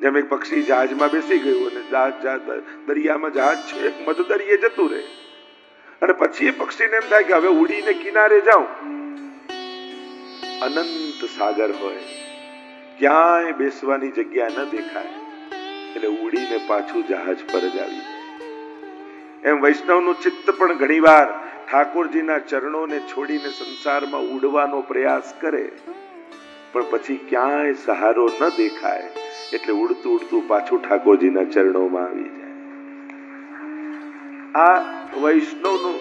જેમ એક પક્ષી જહાજમાં બેસી ગયું અને દરિયામાં જહાજ છે મધ દરિયે જતું રહે, અને પછી એ પક્ષીને એમ થાય કે હવે ઉડીને કિનારે જાઉં. અનંત સાગર હોય, ક્યાંય બેસવાની જગ્યા ન દેખાય, એટલે ઉડીને પાછું જહાજ પર જ આવી જાય. એમ વૈષ્ણવનું ચિત્ત પણ ઘણીવાર ઠાકોરજીના ચરણોને છોડીને સંસારમાં ઉડવાનો પ્રયાસ કરે, પણ પછી ક્યાંય સહારો ન દેખાય એટલે ઉડતું ઉડતું પાછું ઠાકોરજીના ચરણોમાં આવી જાય. આ વૈષ્ણવનું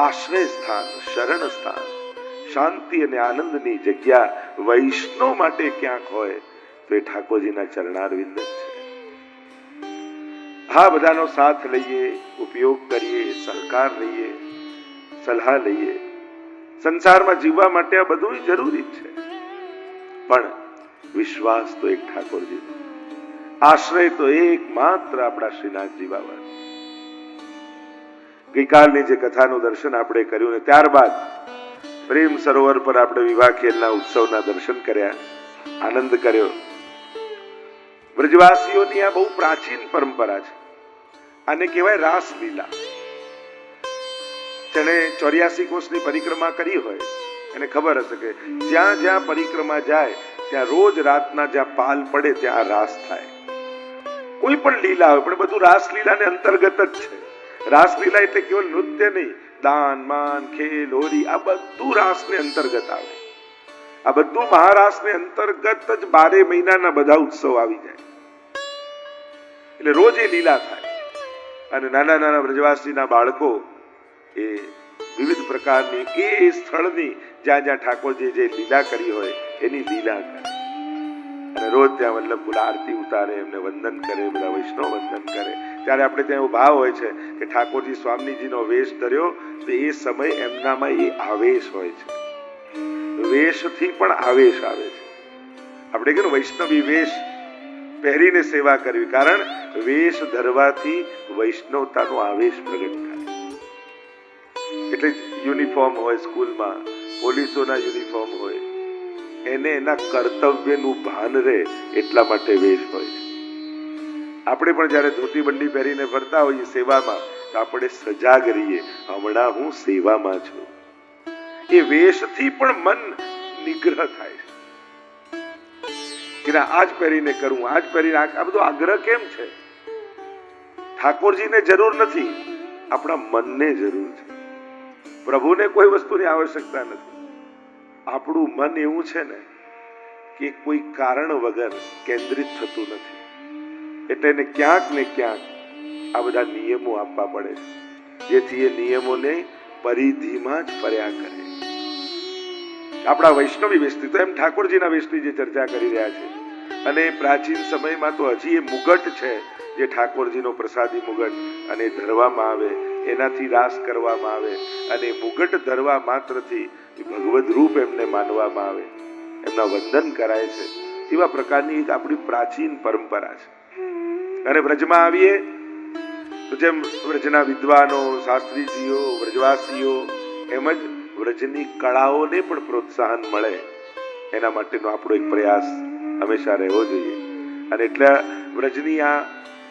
આશ્રય સ્થાન, શરણ સ્થાન, શાંતિ અને આનંદની જગ્યા વૈષ્ણવ માટે ક્યાંક હોય તો એ ઠાકોરજીના ચરણારવિંદ છે. હા, બધાનો સાથ લઈએ, ઉપયોગ કરીએ, સહકાર લઈએ, સલાહ લઈએ. સંસારમાં જીવવા માટે આ બધું જરૂરી છે, પણ વિશ્વાસ તો એક ઠાકોરજી, આશ્રય તો એક માત્ર આપણા શ્રીનાથજી બાબા. ગઈકાલની જે કથાનું દર્શન આપણે કર્યું ને ત્યારબાદ પ્રેમ સરોવર પર આપણે વિવાહ ખેલના ઉત્સવના દર્શન કર્યા, આનંદ કર્યો. બ્રજવાસીઓની આ બહુ પ્રાચીન પરંપરા છે. આને કહેવાય રાસલીલા. જેણે 84 કોષની પરિક્રમા કરી હોય એને ખબર હશે કે જ્યાં જ્યાં પરિક્રમા જાય ત્યાં રોજ રાતના જ્યાં પાલ પડે ત્યાં રાસ થાય. કોઈ પણ લીલા હોય પણ બધું રાસલીલાને અંતર્ગત જ છે. રાસલીલા એટલે કેવલ નૃત્ય નહીં, દાન, માન, ખેલ, હોરી આ બધું રાસને અંતર્ગત આવે. આ બધું મહારાસને અંતર્ગત જ 12 મહિનાના બધા ઉત્સવ આવી જાય. એટલે રોજ એ લીલા થાય. અને નાના નાના બ્રજવાસીના બાળકો એ વિવિધ પ્રકારની એ સ્થળની જ્યાં જ્યાં ઠાકોરજી જે લીલા કરી હોય એની લીલા કરે, અને રોજ ત્યાં વલ્લભપુરા આરતી ઉતારે, એમને વંદન કરે, બધા વૈષ્ણવ વંદન કરે. ત્યારે આપણે ત્યાં એવો ભાવ હોય છે કે ઠાકોરજી સ્વામીજીનો વેશ ધર્યો તો એ સમય એમનામાં એ આવેશ હોય છે. વેશથી પણ આવેશ આવે છે. આપણે કહીએ વૈષ્ણવી વેશ પહેરીને સેવા કરવી, કારણ વેશ ધરવાથી વૈષ્ણવતાનો આવેશ પ્રગટ થાય. એટલે યુનિફોર્મ હોય સ્કૂલમાં, પોલીસોના યુનિફોર્મ હોય, એને એના કર્તવ્યનું ભાન રહે એટલા માટે વેશ હોય છે. આપણે પણ જયારે ધોતી બંડી પહેરીને ફરતા હોઈએ સેવામાં તો આપણે સજાગ રહીએ, હમણાં હું સેવામાં છું. એ વેશથી પણ મન નિગ્રહ થાય છે કે આજ પહેરીને કરું, આજ પહેરીને. આ બધો આગ્રહ કેમ છે? ઠાકોરજીને જરૂર નથી, આપણા મનને જરૂર છે. પ્રભુને કોઈ વસ્તુની આવશ્યકતા નથી. આપણું મન એવું છે ને કે કોઈ કારણ વગર કેન્દ્રિત થતું નથી, એટલે એને ક્યાંક ને ક્યાંક આ બધા નિયમો આપવા પડે છે, જેથી એ નિયમોને પરિધિમાં જ ફર્યા કરે. આપણા વૈષ્ણવી વેશની તો એમ ઠાકોરજીના વેશની જે ચર્ચા કરી રહ્યા છે, અને પ્રાચીન સમયમાં તો હજી એ મુગટ છે જે ઠાકોરજીનો પ્રસાદી મુગટ, અને ધરવામાં આવે, એનાથી રાસ કરવામાં આવે, અને મુગટ ધરવા માત્રથી ભગવદ રૂપ એમને માનવામાં આવે, એમના વંદન કરાય છે. એવા પ્રકારની આપણી પ્રાચીન પરંપરા છે. અને વ્રજમાં આવીએ તો જેમ વ્રજના વિદ્વાનો, શાસ્ત્રીજીઓ, વ્રજવાસીઓ, એમ જ વ્રજની કળાઓને પણ પ્રોત્સાહન મળે એના માટેનો આપણો એક પ્રયાસ હંમેશા રહેવો જોઈએ. અને એટલે વ્રજની આ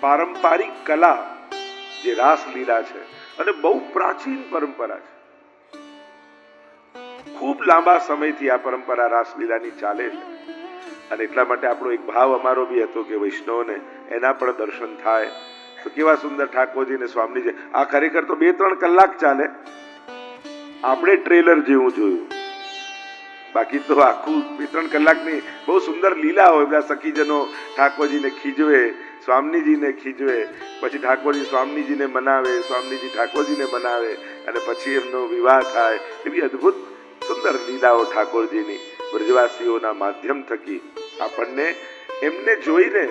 પારંપરિક કલા જે રાસલીલા છે, અને બહુ પ્રાચીન પરંપરા છે. ખૂબ લાંબા સમયથી આ પરંપરા રાસલીલાની ચાલે છે. અને એટલા માટે આપણો એક ભાવ અમારો બી હતો કે વૈષ્ણવને એના પણ દર્શન થાય. તો કેવા સુંદર ઠાકોરજી ને સ્વામીજી. આ ખરેખર તો 2-3 કલાક ચાલે. આપણે ટ્રેલર જેવું જોયું, બાકી તો આખું 2-3 કલાકની બહુ સુંદર લીલા હોય. બધા સખીજનો ઠાકોરજીને ખીજવે, સ્વામીજીને ખીજવે, પછી ઠાકોરજી સ્વામીજીને મનાવે, સ્વામીજી ઠાકોરજીને મનાવે, અને પછી એમનો વિવાહ થાય. એવી અદ્ભુત સુંદર લીલાઓ ઠાકોરજીની બ્રજવાસીઓના માધ્યમ થકી આપણને એમને જોઈને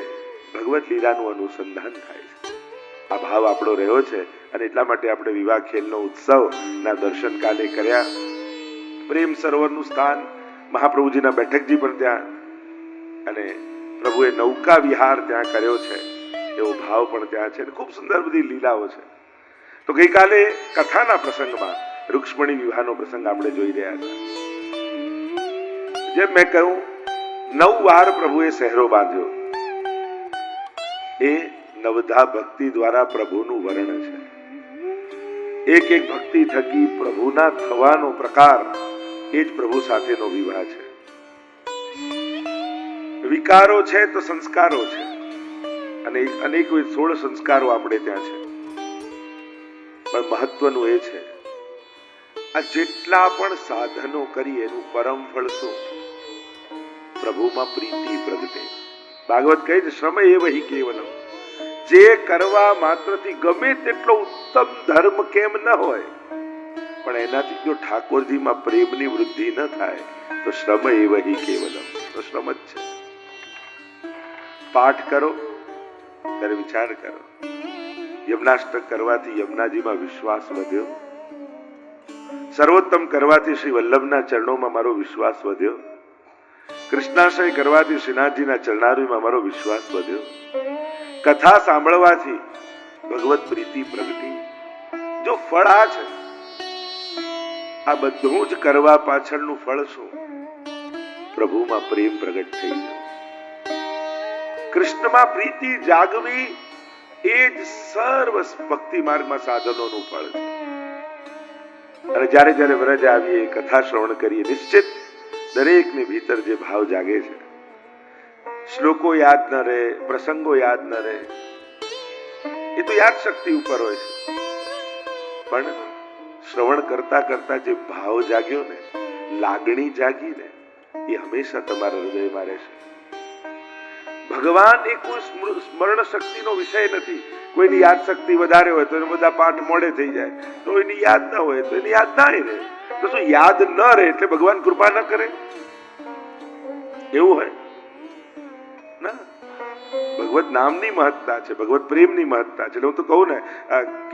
ભગવત લીલાનું અનુસંધાન થાય છે. આ ભાવ આપણો રહ્યો છે. અને એટલા માટે આપણે વિવાહ ખેલનો ઉત્સવના દર્શન કાલે કર્યા. પ્રેમ સરોવરનું સ્થાન, મહાપ્રભુજીના બેઠકજી પણ ત્યાં, અને પ્રભુએ નૌકા વિહાર ત્યાં કર્યો છે એવો ભાવ પણ ત્યાં છે. ખૂબ સુંદર બધી લીલાઓ છે. તો ગઈકાલે કથાના પ્રસંગમાં રૂક્ષ્મણી વિવાહનો પ્રસંગ આપણે જોઈ રહ્યા હતા. જેમ મેં કહ્યું, 9 વાર પ્રભુએ સહેરો બાંધ્યો. એ નવધા ભક્તિ દ્વારા પ્રભુનું વર્ણન છે. એક એક ભક્તિ થકી પ્રભુના થવાનો પ્રકાર એ જ પ્રભુ સાથેનો વિવાહ છે. વિકારો છે તો સંસ્કારો છે, અને અનેક 16 સંસ્કારો આપણે ત્યાં છે. પણ મહત્વનું એ છે, આ જેટલા પણ સાધનો કરી એનું પરમ ફળ શું? પ્રભુમાં પ્રીતિ પ્રગટે. ભાગવત કહે છે, શ્રમ એ વહી કેવલમ. જે કરવા માત્રથી ગમે તેટલો ઉત્તમ ધર્મ કેમ ન હોય, પણ એનાથી જો ઠાકોરજીમાં પ્રેમની વૃદ્ધિ ન થાય તો શ્રમ એ વહી કેવલમ, તો શ્રમ જ છે. પાઠ કરો ત્યારે વિચાર કરો, યમનાષ્ટક કરવાથી યમુનાજીમાં વિશ્વાસ વધ્યો, સર્વોત્તમ કરવાથી શ્રી વલ્લભના ચરણોમાં મારો વિશ્વાસ વધ્યો, કૃષ્ણાશય કરવાથી શ્રીનાથજીના ચરણારવિંદમાં મારો વિશ્વાસ વધ્યો, કથા સાંભળવાથી ભગવત પ્રીતિ પ્રગટી. જો ફળ આ છે, આ બધું જ કરવા પાછળનું ફળ શું? પ્રભુમાં પ્રેમ પ્રગટ થઈ ગયો. કૃષ્ણમાં પ્રીતિ જાગવી એ જ સર્વ ભક્તિ માર્ગમાં સાધનોનું ફળ છે. અને જ્યારે જ્યારે વ્રજ આવીએ, કથા શ્રવણ કરીએ, નિશ્ચિત દરેકની ભીતર જે ભાવ જાગે છે, શ્લોકો યાદ ન રહે, પ્રસંગો યાદ ન રહે, એ તો યાદ શક્તિ ઉપર હોય છે, પણ શ્રવણ કરતા કરતા જે ભાવ જાગ્યો ને, લાગણી જાગી ને, એ હંમેશા તમારા હૃદયમાં રહેશે. ભગવાન એ કોઈ સ્મરણ શક્તિનો વિષય નથી. કોઈની યાદ શક્તિ વધારે હોય તો એને બધા પાઠ મોડે થઈ જાય, તો એની યાદ ન હોય તો એની યાદ ના રહે. તો શું યાદ ન રહે એટલે ભગવાન કૃપા ન કરે? એવું હોય ના. ભગવત નામની મહત્તા છે, ભગવત પ્રેમની મહત્તા છે. હું તો કહું ને,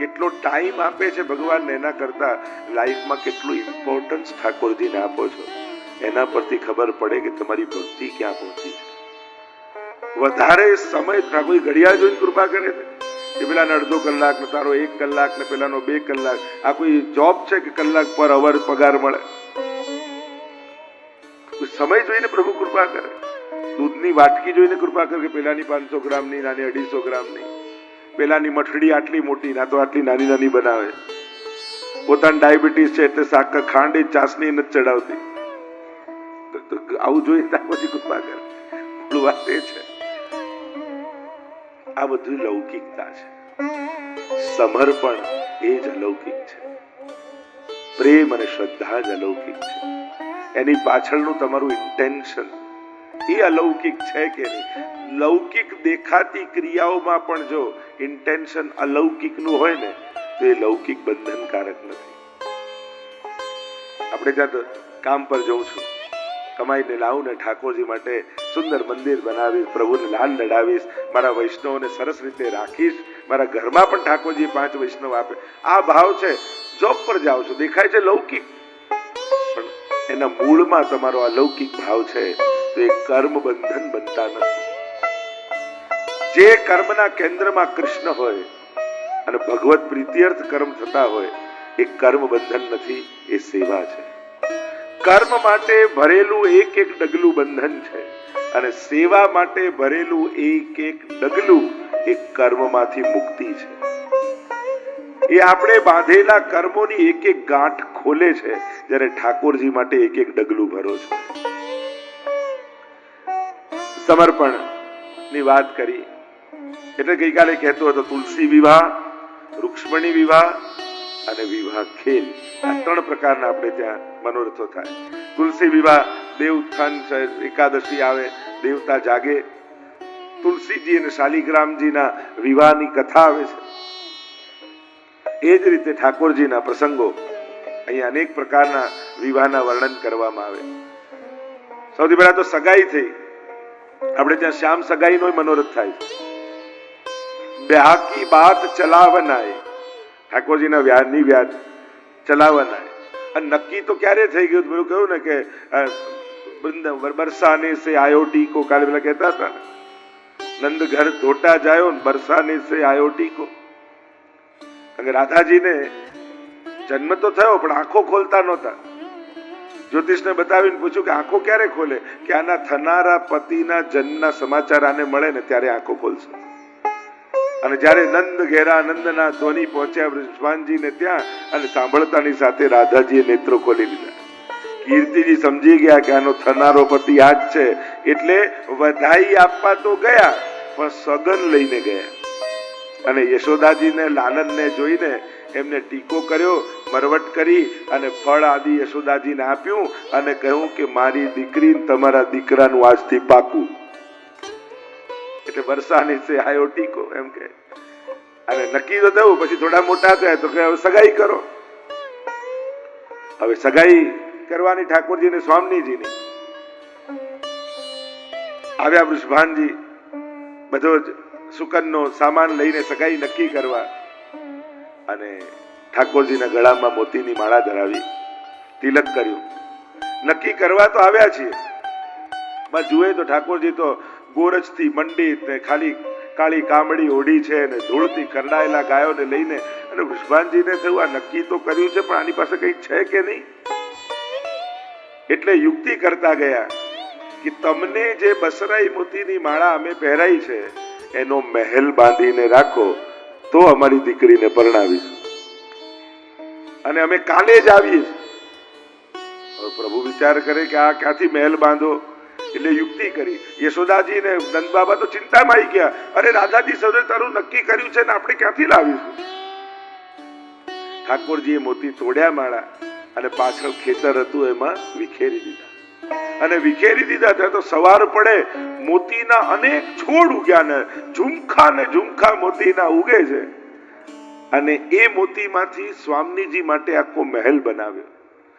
કેટલો ટાઈમ આપે છે ભગવાન, એના કરતા લાઈફમાં કેટલું ઇમ્પોર્ટન્સ ઠાકોરજીને આપો છો, એના પરથી ખબર પડે કે તમારી ભક્તિ ક્યાં પહોંચી છે. વધારે સમય ઠાકોર ઘડિયાળ જોઈને કૃપા કરે છે કે પેલાને અડધો કલાક ને તારો 1 કલાક ને પેલાનો 2 કલાક. આ કોઈ જોબ છે કે કલાક પર અવર પગાર મળે? સમય જોઈને પ્રભુ કૃપા કરે. દૂધની વાટકી જોઈને કૃપા કરે કે પેલાની 500 ગ્રામની, નાની 250 ગ્રામની, પેલાની મઠડી આટલી મોટી, ના તો આટલી નાની નાની બનાવે. પોતાની ડાયાબિટીસ છે એટલે સાકર ખાંડ ચાસણી નથી ચડાવતી. આવું જોઈને પછી કૃપા કરે. વાત એ છે, આ બધું લૌકિકતા છે. સમર્પણ એ જ અલૌકિક છે. પ્રેમ અને શ્રદ્ધા જ અલૌકિક છે. એની પાછળનું તમારું ઇન્ટેન્શન એ અલૌકિક છે કે નહીં? લૌકિક દેખાતી ક્રિયાઓમાં પણ જો ઇન્ટેન્શન અલૌકિકનું હોય ને, તો એ લૌકિક બંધનકારક નથી. આપણે ત્યાં કામ પર જઉં છું, કમાઈને લાવું ને ઠાકોરજી માટે સુંદર મંદિર બનાવીશ, પ્રભુને લાલ લડાવીશ, મારા વૈષ્ણવને સરસ રીતે રાખીશ, મારા ઘરમાં પણ ઠાકોરજી 5 વૈષ્ણવ આપે, આ ભાવ છે. જોબ પર જાઓ છો, દેખાય છે લૌકિક, પણ એના મૂળમાં તમારો અલૌકિક ભાવ છે, તો એ કર્મ બંધન બનતા નથી. જે કર્મના કેન્દ્રમાં કૃષ્ણ હોય અને ભગવત પ્રીત્યર્થ કર્મ થતા હોય, એ કર્મ બંધન નથી, એ સેવા છે. કર્મ માટે ભરેલું એક એક ડગલું બંધન છે, અને સેવા માટે ભરેલું એક એક ડગલું એ કર્મમાંથી મુક્તિ છે. એ આપણે બાંધેલા કર્મોની એક એક ગાંઠ ખોલે છે, જ્યારે ઠાકોરજી માટે એક એક ડગલું ભરો છો. સમર્પણ ની વાત કરી એટલે ગઈકાલે કહેતો હતો, તુલસી વિવાહ, રૂક્ષ્મણી વિવાહ અને વિવાહ ખેલ, આ 3 પ્રકારના આપણે ત્યાં મનોરથો થાય. તુલસી વિવાહ, દેવ ઉત્થાન એકાદશી આવે, દેવતા જાગે, તુલસીજી અને શાલિગ્રામજીના વિવાહની કથા આવે છે. એ જ રીતે ઠાકોરજીના પ્રસંગો, અહીંયા અનેક પ્રકારના વિવાહના વર્ણન કરવામાં આવે. સૌથી પહેલા તો સગાઈ થઈ. આપણે ત્યાં શ્યામ સગાઈનો મનોરથ થાય છે. બ્યાહ કી બાત ચલાવનાય, ઠાકોરજીના વ્યાહની વ્યાજ ચલાવનાય. અને નક્કી તો ક્યારે થઈ ગયું? પેલું કહ્યું ને કે બરસાને સે આયો ટીકો, કાલે પેલા કહેતા હતા ને, નંદ ઘર ધોટા જાયો ને બરસાને સે આયો ટીકો. કારણ કે રાધાજીને જન્મ તો થયો પણ આંખો ખોલતા નહોતા. જ્યોતિષને બતાવીને પૂછ્યું કે આંખો ક્યારે ખોલે? કે આના થનારા પતિના જન્મના સમાચાર આને મળે ને ત્યારે આંખો ખોલશે. અને જ્યારે નંદ ઘેરા નંદના ધ્વનિ પહોંચ્યા વૃષભાનજીને ત્યાં, અને સાંભળતાની સાથે રાધાજીએ નેત્રો ખોલી લીધા. કીર્તિજી સમજી ગયા કે આનો થનારો પતિ આ જ છે, એટલે વધાઈ આપવા તો ગયા પણ સગન લઈને ગયા. અને યશોદાજીને લાલનને જોઈને એમને ટીકો કર્યો, મરવટ કરી અને ફળ આદિ યશોદાજીને આપ્યું અને કહ્યું કે મારી દીકરી તમારા દીકરાનું આજથી પાકું. એટલે વર્ષાની સે આયો ટીકો એમ કે. અને નક્કી તો થયું. પછી થોડા મોટા થયા તો કે હવે સગાઈ કરો. હવે સગાઈ કરવાની ઠાકોરજી ને સ્વામીજીની. આવ્યા વૃષભાનજી બધો જ સુકનનો સામાન લઈને સગાઈ નક્કી કરવા, અને ઠાકોરજીના ગળામાં મોતીની માળા ધરાવી, તિલક કર્યું. નક્કી કરવા તો આવ્યા છીએ, બસ જુએ તો ઠાકોરજી તો ગોરજથી મંડિત ને ખાલી કાળી કામડી ઓઢી છે ને ધૂળથી કરડાયેલા ગાયોને લઈને. અને વૃષભાનજીને થયું આ નક્કી તો કર્યું છે પણ આની પાસે કંઈ છે કે નહીં. એટલે યુક્તિ કરતા ગયા કે તમને જે બસરાઈ મોતીની માળા અમે પહેરાઈ છે એનો મહેલ બાંધીને રાખો તો અમારી દીકરીને પરણાવીશું, અને અમે કાલે જ આવીએ. પ્રભુ વિચાર કરે કે આ ક્યાંથી મહેલ બાંધો, એટલે યુક્તિ કરી. યશોદાજી ને નંદ બાબા તો ચિંતામાં આવી ગયા. અરે રાધાજી સૌને તારું નક્કી કર્યું છે ને આપણે ક્યાંથી લાવીશું. ઠાકોરજીએ મોતી તોડ્યા માળા અને પાછળ ખેતર હતું એમાં વિખેરી દીધા. અને વિખેરી દીધા ત્યાં તો સવાર પડે મોતીના અનેક છોડ ઉગ્યા ને ઝુમખા મોતીના ઉગે છે. અને એ મોતીમાંથી સ્વામીજી માટે આખો મહેલ બનાવ્યો.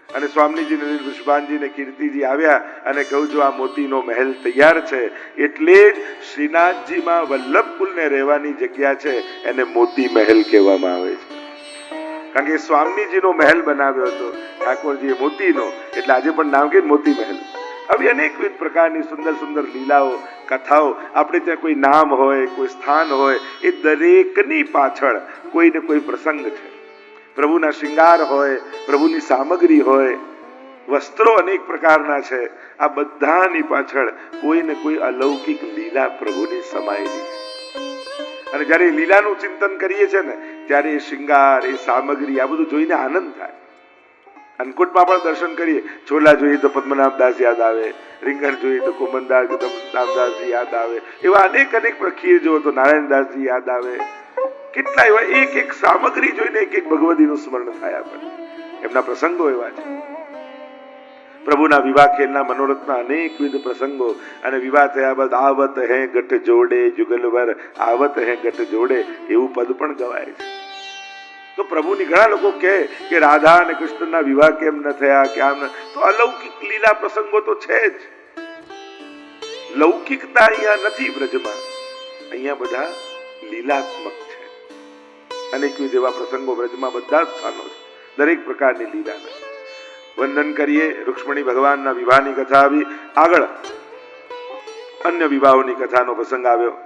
અને સ્વામીજી ને વૃષભાનજી ને કીર્તિજી આવ્યા અને કહ્યું જો આ મોતીનો મહેલ તૈયાર છે, એટલે જ શ્રીનાથજીમાં વલ્લભકુલને રહેવાની જગ્યા છે એને મોતી મહેલ કહેવામાં આવે છે. કારણ કે સ્વામીજીનો મહેલ બનાવ્યો હતો ઠાકોરજીએ મોતીનો, એટલે આજે પણ નામ કે મોતી મહેલ. આવી અનેકવિધ પ્રકારની સુંદર સુંદર લીલાઓ, કથાઓ. આપણે ત્યાં કોઈ નામ હોય, કોઈ સ્થાન હોય, એ દરેકની પાછળ કોઈ ને કોઈ પ્રસંગ છે. પ્રભુના શૃંગાર હોય, પ્રભુની સામગ્રી હોય, વસ્ત્રો અનેક પ્રકારના છે. આ બધાની પાછળ કોઈ ને કોઈ અલૌકિક લીલા પ્રભુની સમાયેલી છે. અને જયારે લીલાનું ચિંતન કરીએ છીએ ને ત્યારે એ શૃંગાર, એ સામગ્રી, આ બધું જોઈને આનંદ થાય. અન્નકૂટમાં પણ દર્શન કરીએ, છોલા જોઈએ તો પદ્મનાભદાસ યાદ આવે, રીંગણ જોઈએ તો કોમનદાસ રામદાસજી યાદ આવે, એવા અનેક ખીર જુઓ તો નારાયણદાસજી યાદ આવે. કેટલા એવા એક એક સામગ્રી જોઈને એક એક ભગવતીનું સ્મરણ થાય આપણને. એમના પ્રસંગો એવા છે. પ્રભુના વિવાહ ખેલના મનોરથના અનેકવિધ પ્રસંગો. અને વિવાહ થયા બાદ આવત હે ગઠ જોડે જુગલવર આવત હે ગઠ જોડે એવું પદ પણ ગવાય છે. તો પ્રભુની ઘણા લોકો કહે કે રાધા અને કૃષ્ણના વિવાહ કેમ ન થયા, કે આમ. તો અલૌકિક લીલા પ્રસંગો તો છે જ. લૌકિકતા અહીંયા નથી બ્રજમાં, અહીંયા બધા લીલાત્મક છે. અનેકવિધ એવા પ્રસંગો બ્રજમાં બધા સ્થાનો છે, દરેક પ્રકારની લીલાના. વંદન કરીએ. રૂક્ષ્મણી ભગવાનના વિવાહની કથા આવી. આગળ અન્ય વિવાહોની કથાનો પ્રસંગ આવ્યો.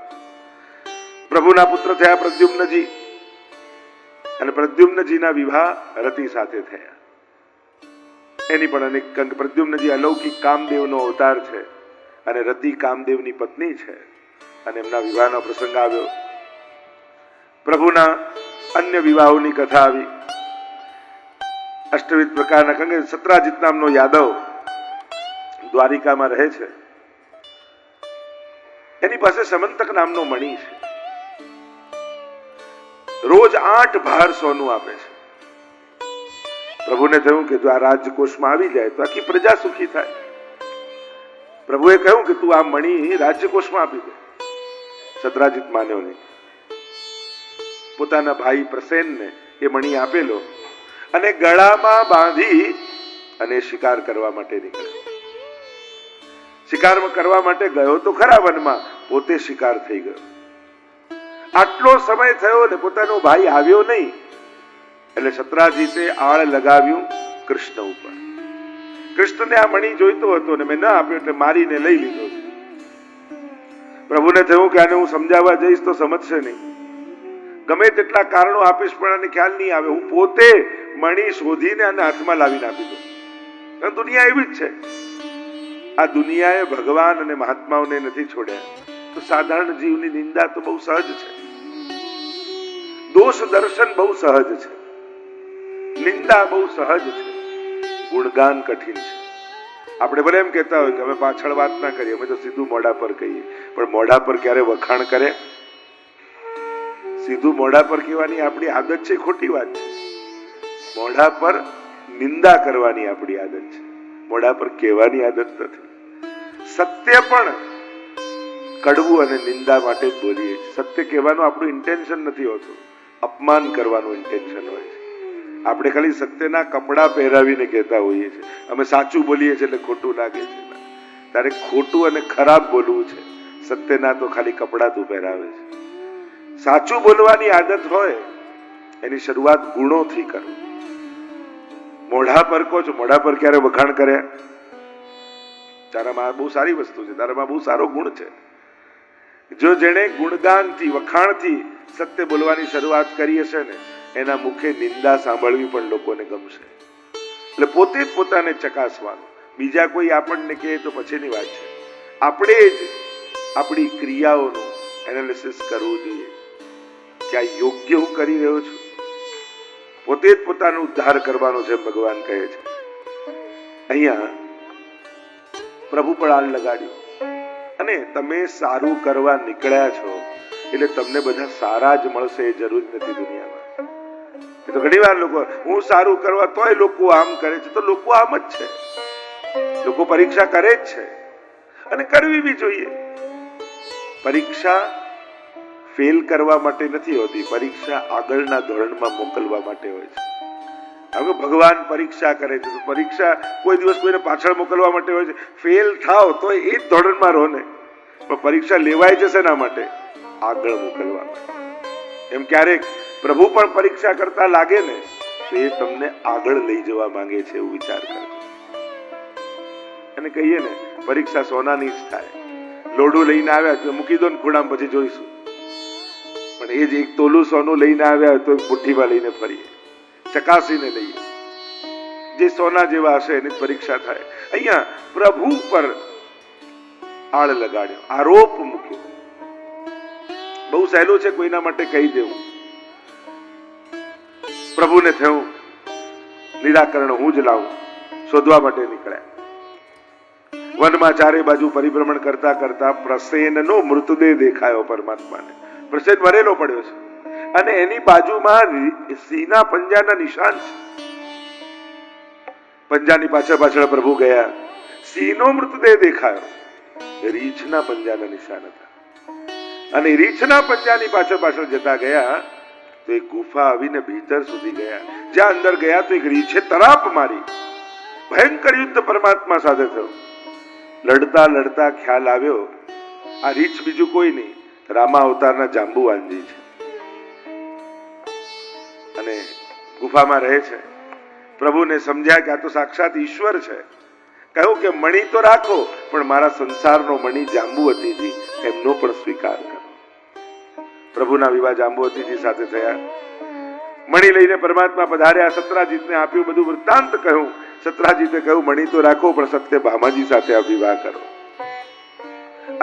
પ્રભુના પુત્ર થયા પ્રદ્યુમ્નજી, અને પ્રદ્યુમ્નજીના વિવાહ રતિ સાથે થયા. એની પણ અનેક. પ્રદ્યુમ્નજી અલૌકિક કામદેવનો અવતાર છે અને રતિ કામદેવની પત્ની છે, અને એમના વિવાહનો પ્રસંગ આવ્યો. પ્રભુના અન્ય વિવાહોની કથા આવી. અષ્ટવિધ પ્રકારના. કારણ કે સત્રાજીત નામનો યાદવ દ્વારિકામાં રહે છે, એની પાસે સમંતક નામનો મણી છે. રોજ 8 ભાર સોનું આપે છે. પ્રભુને થયું કે જો આ રાજકોષમાં આવી જાય તો આખી પ્રજા સુખી થાય. પ્રભુએ કહ્યું કે તું આ મણી રાજકોષમાં આપી દે. સત્રાજીત માન્યો નહીં. પોતાના ભાઈ પ્રસેનને એ મણી આપેલો અને ગળામાં બાંધી અને શિકાર કરવા માટે નીકળ્યો. શિકાર કરવા માટે ગયો તો ખરા વનમાં, પોતે શિકાર થઈ ગયો. આટલો સમય થયો ને પોતાનો ભાઈ આવ્યો નહીં, એટલે સત્રાજીતે આળ લગાવ્યું કૃષ્ણ ઉપર. કૃષ્ણને આ મણી જોઈતો હતો ને મેં ન આપ્યો એટલે મારીને લઈ લીધો. પ્રભુને થયું કે આને હું સમજાવવા જઈશ તો સમજશે નહીં. ગમે તેટલા કારણો આપીશ પણ આને ખ્યાલ નહીં આવે. હું પોતે મણી શોધીને આને હાથમાં લાવીને આપી દઉં. દુનિયા એવી જ છે. આ દુનિયાએ ભગવાન અને મહાત્માઓને નથી છોડ્યા, તો સાધારણ જીવની નિંદા તો બહુ સહજ છે. દોષ દર્શન બહુ સહજ છે, નિંદા બહુ સહજ છે, ગુણગાન કઠિન છે. આપણે ભલે એમ કહેતા હોય કે અમે પાછળ વાત ના કરીએ, અમે તો સીધું મોઢા પર કહીએ, પણ મોઢા પર ક્યારે વખાણ કરે? સીધું મોઢા પર કહેવાની આપણી આદત છે, ખોટી વાત છે. મોઢા પર નિંદા કરવાની આપણી આદત છે, મોઢા પર કહેવાની આદત નથી. સત્ય પણ કડવું અને નિંદા માટે જ બોલીએ છીએ. સત્ય કહેવાનું આપણું ઇન્ટેન્શન નથી હોતું, અપમાન કરવાનું ઇન્ટેન્શન હોય છે. આપણે ખાલી સત્યના કપડાં પહેરાવીને કહેતા હોઈએ છીએ. અમે સાચું બોલીએ છીએ એટલે ખોટું લાગે છે. તારે ખોટું અને ખરાબ બોલવું છે, સત્યના તો ખાલી કપડાં તું પહેરાવે છે. સાચું બોલવાની આદત હોય એની શરૂઆત ગુણોથી કરો. મોઢા પર કહો છો, મોઢા પર ક્યારે વખાણ કર્યા? તારામાં બહુ સારી વસ્તુ છે, તારામાં બહુ સારો ગુણ છે. જો જેણે ગુણગાનથી વખાણથી સત્ય બોલવાની શરૂઆત કરી હશે ને, એના મુખે નિંદા સાંભળવી પણ લોકોને ગમશે. એટલે પોતે જ પોતાને ચકાસવાનું. બીજા કોઈ આપણને કહે તો પછીની વાત છે. આપણે જ આપણી ક્રિયાઓનું એનાલિસિસ કરવું જોઈએ કે આ યોગ્ય હું કરી રહ્યો છું. પોતે જ પોતાનો ઉદ્ધાર કરવાનો છે, ભગવાન કહે છે. અહીંયા પ્રભુ પણ આલ લગાડ્યું. અને તમે સારું કરવા નીકળ્યા છો એટલે તમને બધા સારા જ મળશે એ જરૂર નથી દુનિયામાં. એ તો ઘણી વાર લોકો હું સારું કરવા તોય લોકો આમ કરે છે, તો લોકો આમ જ છે. લોકો પરીક્ષા કરે જ છે અને કરવી બી જોઈએ. પરીક્ષા ફેલ કરવા માટે નથી હોતી, પરીક્ષા આગળના ધોરણમાં મોકલવા માટે હોય છે. હવે ભગવાન પરીક્ષા કરે છે, તો પરીક્ષા કોઈ દિવસ કોઈને પાછળ મોકલવા માટે હોય છે. ફેલ થાવ તો એ જ ધોરણમાં રહો ને, પણ પરીક્ષા લેવાય જશે ના માટે આગળ મોકલવા માટે. એમ ક્યારેક પ્રભુ પણ પરીક્ષા કરતા લાગે ને તો એ તમને આગળ લઈ જવા માંગે છે, એવું વિચાર કરજો. અને કહીએ ને પરીક્ષા સોનાની જ થાય. લોડું લઈને આવ્યા તો મૂકી દો ને ખૂણામાં, પછી જોઈશું. પણ એ જ એક તોલું સોનું લઈને આવ્યા તો મુઠ્ઠીમાં લઈને ફરીએ, ચકાસીને લઈએ. જે સોના જેવા હશે એની પરીક્ષા થાય. અહીંયા પ્રભુ પર આળ લગાડ્યો, આરોપ મૂક્યો. બહુ સહેલું છે કોઈના માટે કહી દેવું. પ્રભુને થયું નિરાકરણ હું જ લાવું, શોધવા માટે નીકળ્યા. વનમાં ચારે બાજુ પરિભ્રમણ કરતા કરતા પ્રસેનનો મૃતદેહ દેખાયો પરમાત્માને. પ્રસેન મરેલો પડ્યો છે અને એની બાજુમાં સિંહના પંજાના નિશાન છે. પંજાની પાછળ પાછળ પ્રભુ ગયા, સિંહનો મૃતદેહ દેખાયો, રીંછના પંજાના નિશાન હતા. અને રીંછના પંજાની પાછળ પાછળ જતા ગયા તો એક ગુફા આવીને ભીતર સુધી ગયા. જ્યાં અંદર ગયા તો એક રીંછે તરાપ મારી. ભયંકર યુદ્ધ પરમાત્મા સાથે થયું. લડતા લડતા ખ્યાલ આવ્યો આ રીંછ બીજું કોઈ નહીં, રામા અવતારના જાંબુવાનજી છે અને ગુફામાં રહે છે. પ્રભુને સમજ્યા કે આ તો સાક્ષાત ઈશ્વર છે. કહ્યું કે મણી તો રાખો, પણ મારા સંસારનો મણી જાંબુવતીજી એમનો પણ સ્વીકાર કરો. પ્રભુના વિવાહ જાંબુવતીજી સાથે થયા. મણી લઈને પરમાત્મા પધાર્યા, સત્રાજીતને આપ્યું, બધું વૃત્તાંત કહ્યું. સત્રાજીતે કહ્યું મણી તો રાખો, પણ સત્યભામાજી સાથે આ વિવાહ કરો.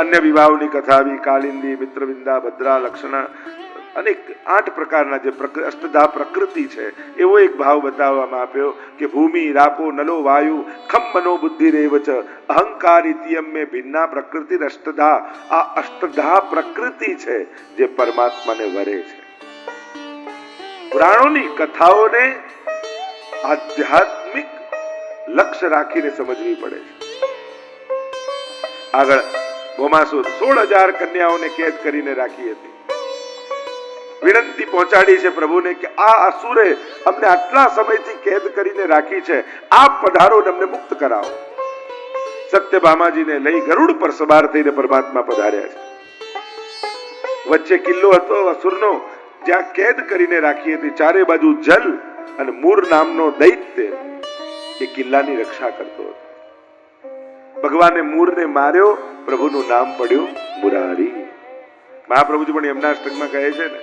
અન્ય વિવાહોની કથા આવી, કાલિંદી, મિત્રવિંદા, ભદ્રા, લક્ષણા, અનેક 8 પ્રકારના જે અષ્ટધા પ્રકૃતિ છે એવો એક ભાવ બતાવવામાં આવ્યો કે ભૂમિ, રાપો, નલો, વાયુ, ખમ, મનો, બુદ્ધિ રેવચ અહંકાર ઇતિયમ મે ભિન્ના પ્રકૃતિ અષ્ટધા. આ અષ્ટધા પ્રકૃતિ છે જે પરમાત્માને વરે છે. પુરાણોની કથાઓને આધ્યાત્મિક લક્ષ્ય રાખીને સમજવી પડે છે. આગળ ભૌમાસુર 16,000 કન્યાઓને કેદ કરીને રાખી હતી. વિનંતી પહોંચાડી છે પ્રભુને કે આ અસુરે અમને આટલા સમયથી કેદ કરીને રાખી છે, આપ પધારો ને અમને મુક્ત કરાવો. સત્યભામાજીને લઈ ગરુડ પર સવાર થઈને પરમાત્મા પધાર્યા છે. વચ્ચે કિલ્લો હતો અસુરનો, જ્યાં કેદ કરીને રાખી હતી. ચારે બાજુ જલ અને મૂર નામનો દૈત્ય એ કિલ્લાની રક્ષા કરતો હતો. ભગવાને મૂરને માર્યો, પ્રભુનું નામ પડ્યું મુરારી. મહાપ્રભુજી પણ એમના અષ્ટકમાં કહે છે ને